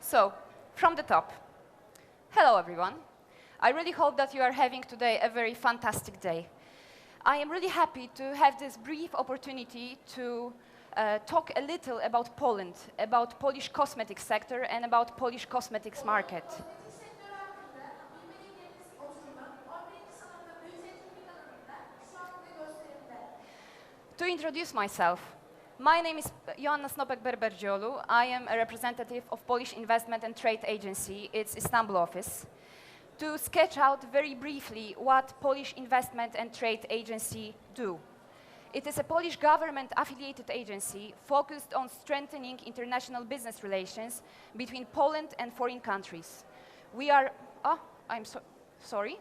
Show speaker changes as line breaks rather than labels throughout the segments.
So, from the top, hello everyone. I really hope that you are having today a very fantastic day. I am really happy to have this brief opportunity to talk a little about Poland, about Polish cosmetic sector and about Polish cosmetics market. To introduce myself, my name is JOANNA BERBERCİOÐLU. I am a representative of Polish Investment and Trade Agency, its Istanbul office. To sketch out very briefly what Polish Investment and Trade Agency do. It is a Polish government-affiliated agency focused on strengthening international business relations between Poland and foreign countries. We are, sorry.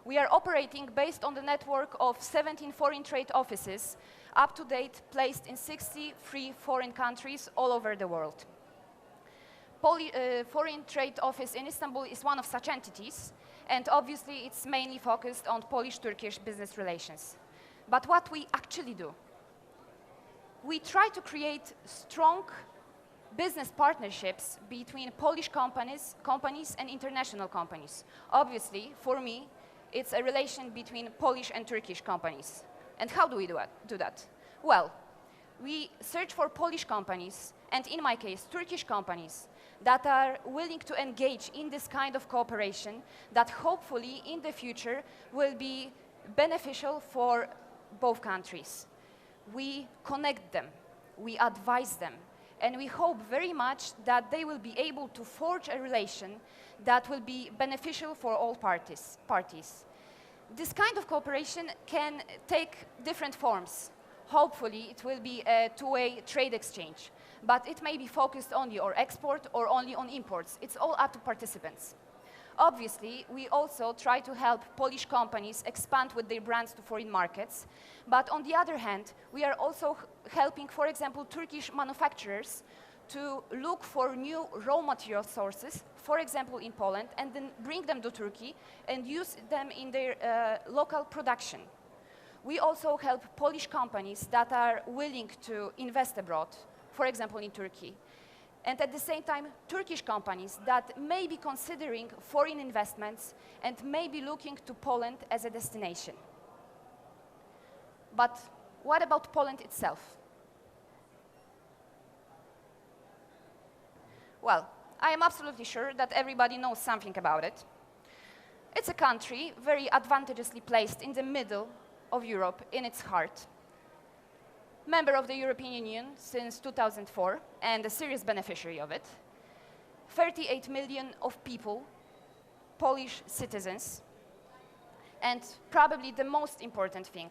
We are operating based on the network of 17 foreign trade offices, up to date placed in 63 foreign countries all over the world. Foreign Trade Office in Istanbul is one of such entities, and obviously it's mainly focused on Polish-Turkish business relations. But what we actually do? We try to create strong business partnerships between Polish companies and international companies. Obviously, for me, it's a relation between Polish and Turkish companies. And how do we do that? Well, we search for Polish companies, and in my case, Turkish companies, that are willing to engage in this kind of cooperation that hopefully in the future will be beneficial for both countries. We connect them, we advise them, and we hope very much that they will be able to forge a relation that will be beneficial for all parties. This kind of cooperation can take different forms. Hopefully, it will be a two-way trade exchange, but it may be focused only on export or only on imports. It's all up to participants. Obviously, we also try to help Polish companies expand with their brands to foreign markets, but on the other hand, we are also helping, for example, Turkish manufacturers to look for new raw material sources, for example, in Poland, and then bring them to Turkey and use them in their local production. We also help Polish companies that are willing to invest abroad, for example, in Turkey. And at the same time, Turkish companies that may be considering foreign investments and may be looking to Poland as a destination. But what about Poland itself? Well, I am absolutely sure that everybody knows something about it. It's a country very advantageously placed in the middle of Europe, in its heart. Member of the European Union since 2004 and a serious beneficiary of it. 38 million of people, Polish citizens, and probably the most important thing,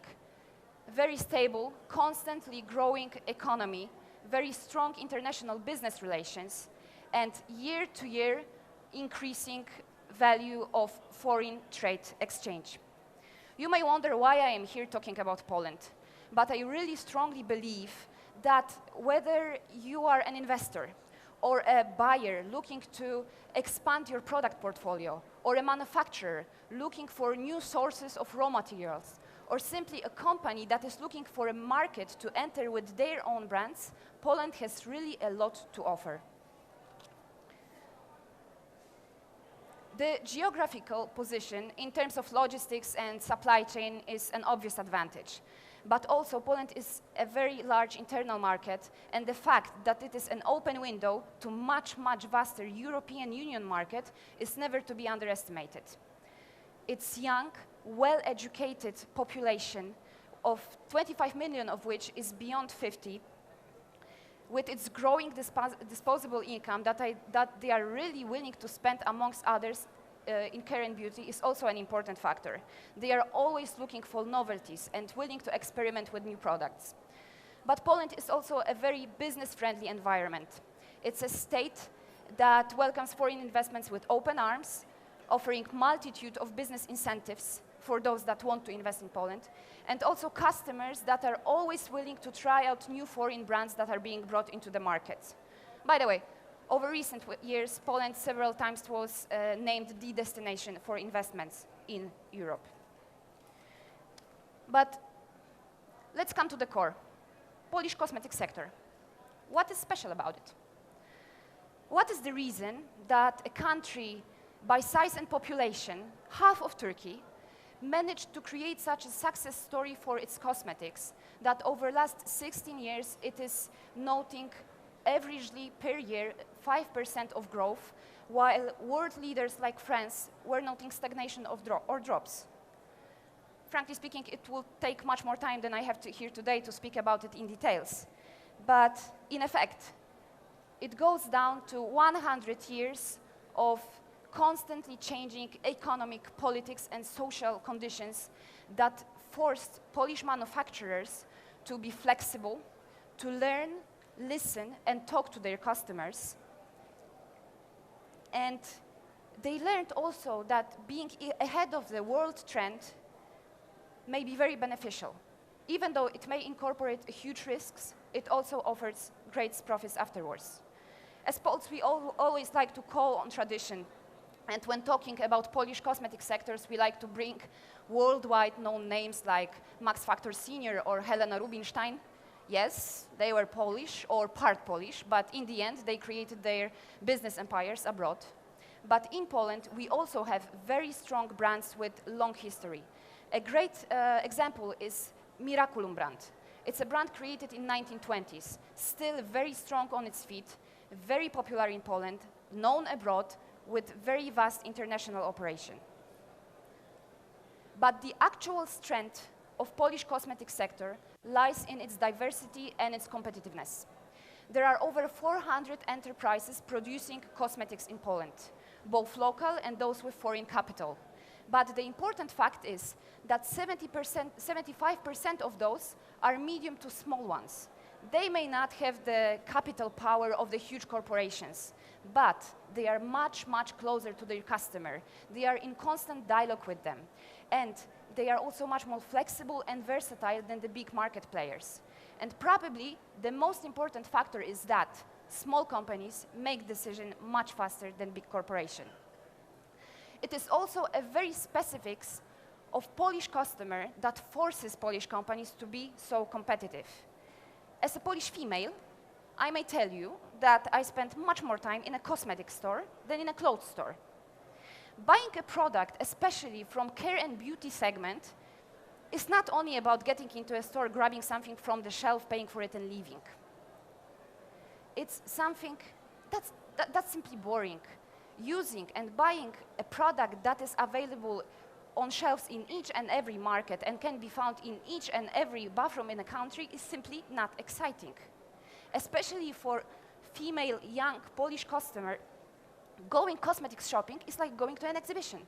very stable, constantly growing economy, very strong international business relations, and year-to-year increasing value of foreign trade exchange. You may wonder why I am here talking about Poland, but I really strongly believe that whether you are an investor or a buyer looking to expand your product portfolio, or a manufacturer looking for new sources of raw materials, or simply a company that is looking for a market to enter with their own brands, Poland has really a lot to offer. The geographical position in terms of logistics and supply chain is an obvious advantage. But also Poland is a very large internal market, and the fact that it is an open window to much vaster European Union market is never to be underestimated. Its young, well-educated population of 25 million of which is beyond 50, with its growing disposable income that they are really willing to spend amongst others in care and beauty is also an important factor. They are always looking for novelties and willing to experiment with new products. But Poland is also a very business-friendly environment. It's a state that welcomes foreign investments with open arms, offering multitude of business incentives for those that want to invest in Poland, and also customers that are always willing to try out new foreign brands that are being brought into the market. By the way, over recent years, Poland several times was named the destination for investments in Europe. But let's come to the core. Polish cosmetic sector. what is special about it? What is the reason that a country by size and population, half of Turkey, managed to create such a success story for its cosmetics that over the last 16 years it is noting averagely per year 5% of growth, while world leaders like France were noting stagnation of or drops? Frankly speaking, it will take much more time than I have here today to speak about it in details. But in effect, it goes down to 100 years of constantly changing economic, politics, and social conditions that forced Polish manufacturers to be flexible, to learn, listen, and talk to their customers. And they learned also that being ahead of the world trend may be very beneficial. Even though it may incorporate huge risks, it also offers great profits afterwards. As Poles, we always like to call on tradition. And when talking about Polish cosmetic sectors, we like to bring worldwide known names like Max Factor Senior or Helena Rubinstein. Yes, they were Polish or part Polish, but in the end, they created their business empires abroad. But in Poland, we also have very strong brands with long history. A great example is Miraculum brand. It's a brand created in 1920s, still very strong on its feet, very popular in Poland, known abroad, with very vast international operation. But the actual strength of Polish cosmetic sector lies in its diversity and its competitiveness. There are over 400 enterprises producing cosmetics in Poland, both local and those with foreign capital. But the important fact is that 75% of those are medium to small ones. They may not have the capital power of the huge corporations, but they are much, much closer to their customer. They are in constant dialogue with them. And they are also much more flexible and versatile than the big market players. And probably the most important factor is that small companies make decisions much faster than big corporations. It is also a very specifics of Polish customer that forces Polish companies to be so competitive. As a Polish female, I may tell you that I spend much more time in a cosmetic store than in a clothes store. Buying a product, especially from care and beauty segment, is not only about getting into a store, grabbing something from the shelf, paying for it and leaving. It's something that's simply boring. Using and buying a product that is available on shelves in each and every market and can be found in each and every bathroom in a country is simply not exciting. Especially for female young Polish customer, going cosmetics shopping is like going to an exhibition.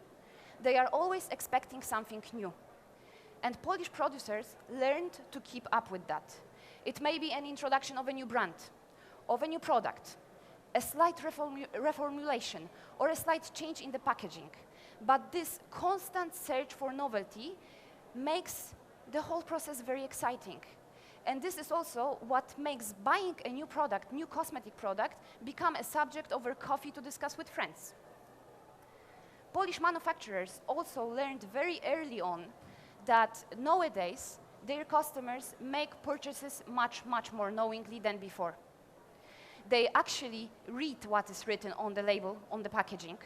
They are always expecting something new. And Polish producers learned to keep up with that. It may be an introduction of a new brand, of a new product, a slight reformulation, or a slight change in the packaging. But this constant search for novelty makes the whole process very exciting. And this is also what makes buying a new product, new cosmetic product, become a subject over coffee to discuss with friends. Polish manufacturers also learned very early on that nowadays their customers make purchases much, much more knowingly than before. They actually read what is written on the label, on the packaging,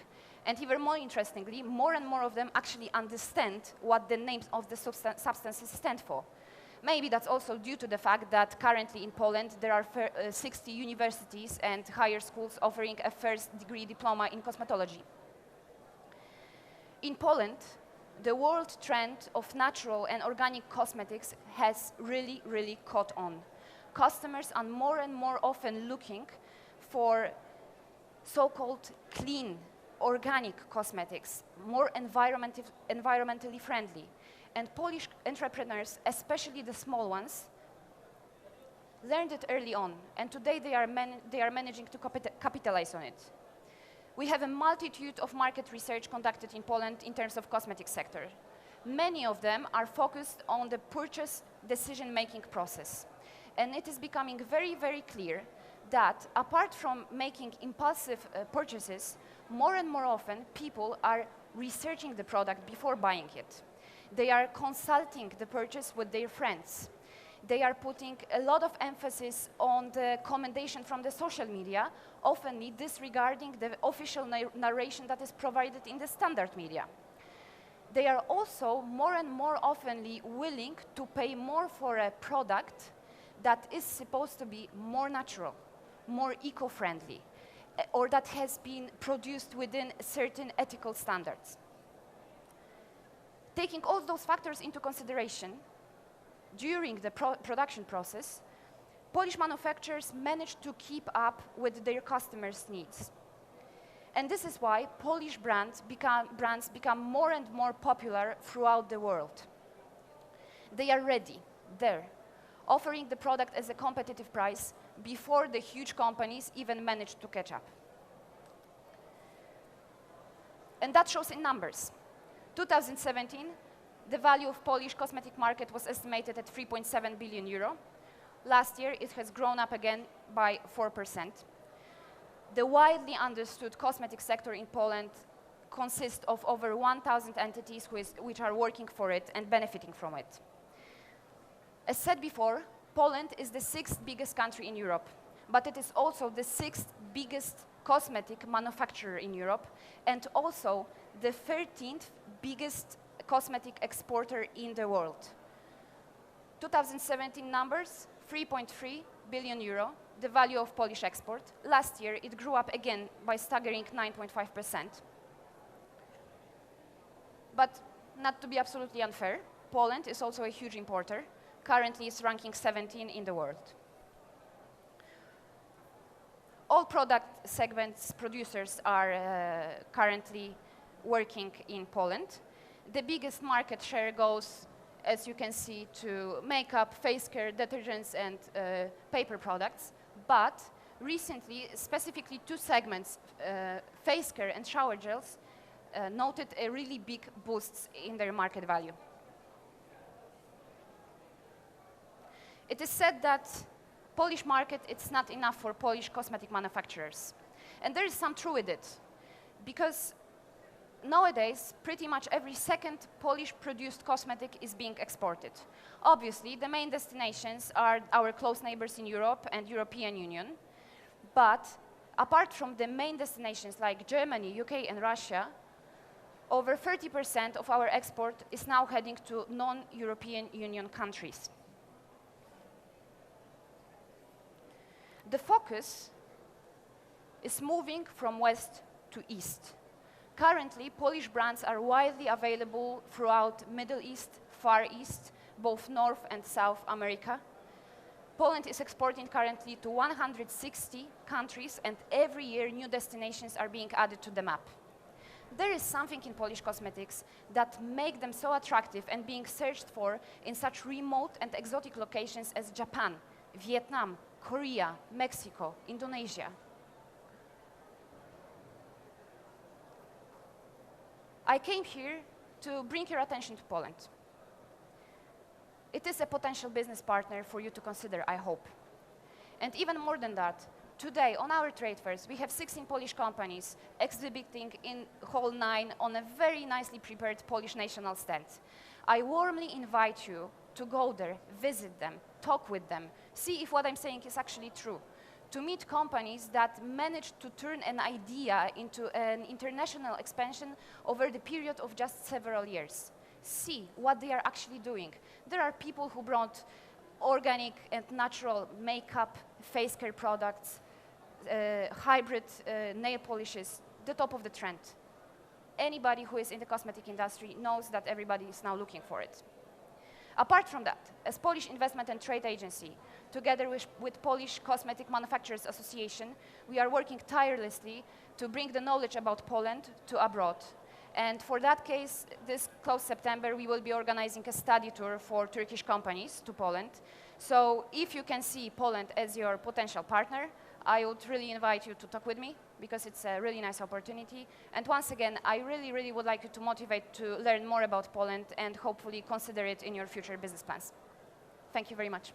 and even more interestingly, more and more of them actually understand what the names of the substances stand for. Maybe that's also due to the fact that currently in Poland there are 60 universities and higher schools offering a first degree diploma in cosmetology. In Poland, the world trend of natural and organic cosmetics has really, really caught on. Customers are more and more often looking for so-called clean, organic cosmetics, more environmentally friendly. And Polish entrepreneurs, especially the small ones, learned it early on, and today they are managing to capitalize on it. We have a multitude of market research conducted in Poland in terms of cosmetic sector. Many of them are focused on the purchase decision-making process. And it is becoming very, very clear that apart from making impulsive purchases, more and more often people are researching the product before buying it. They are consulting the purchase with their friends. They are putting a lot of emphasis on the commendation from the social media, often disregarding the official narration that is provided in the standard media. They are also more and more oftenly willing to pay more for a product that is supposed to be more natural, more eco-friendly, or that has been produced within certain ethical standards. Taking all those factors into consideration, during the production process, Polish manufacturers managed to keep up with their customers' needs. And this is why Polish brands become more and more popular throughout the world. They are ready, there, offering the product as a competitive price before the huge companies even manage to catch up. And that shows in numbers. 2017, the value of Polish cosmetic market was estimated at 3.7 billion euro. Last year, it has grown up again by 4%. The widely understood cosmetic sector in Poland consists of over 1,000 entities which are working for it and benefiting from it. As said before, Poland is the 6th biggest country in Europe, but it is also the 6th biggest cosmetic manufacturer in Europe, and also the 13th biggest cosmetic exporter in the world. 2017 numbers, 3.3 billion euro, the value of Polish export. Last year, it grew up again by staggering 9.5%. But not to be absolutely unfair, Poland is also a huge importer. Currently, it's ranking 17 in the world. All product segments producers are currently working in Poland. The biggest market share goes, as you can see, to makeup, face care, detergents, and paper products. But recently, specifically two segments, face care and shower gels, noted a really big boost in their market value. It is said that Polish market, it's not enough for Polish cosmetic manufacturers. And there is some truth with it, because nowadays, pretty much every second Polish-produced cosmetic is being exported. Obviously, the main destinations are our close neighbors in Europe and European Union. But apart from the main destinations like Germany, UK, and Russia, over 30% of our export is now heading to non-European Union countries. The focus is moving from west to east. Currently, Polish brands are widely available throughout Middle East, Far East, both North and South America. Poland is exporting currently to 160 countries, and every year new destinations are being added to the map. There is something in Polish cosmetics that make them so attractive and being searched for in such remote and exotic locations as Japan, Vietnam, Korea, Mexico, Indonesia. I came here to bring your attention to Poland. It is a potential business partner for you to consider, I hope. And even more than that, today on our trade fairs, we have 16 Polish companies exhibiting in Hall 9 on a very nicely prepared Polish national stand. I warmly invite you to go there, visit them, talk with them, see if what I'm saying is actually true, to meet companies that managed to turn an idea into an international expansion over the period of just several years. See what they are actually doing. There are people who brought organic and natural makeup, face care products, hybrid nail polishes, the top of the trend. Anybody who is in the cosmetic industry knows that everybody is now looking for it. Apart from that, as Polish Investment and Trade Agency, together with Polish Cosmetic Manufacturers Association, we are working tirelessly to bring the knowledge about Poland to abroad. And for that case, this close September, we will be organizing a study tour for Turkish companies to Poland. So if you can see Poland as your potential partner, I would really invite you to talk with me, because it's a really nice opportunity. And once again, I really, really would like you to motivate to learn more about Poland and hopefully consider it in your future business plans. Thank you very much.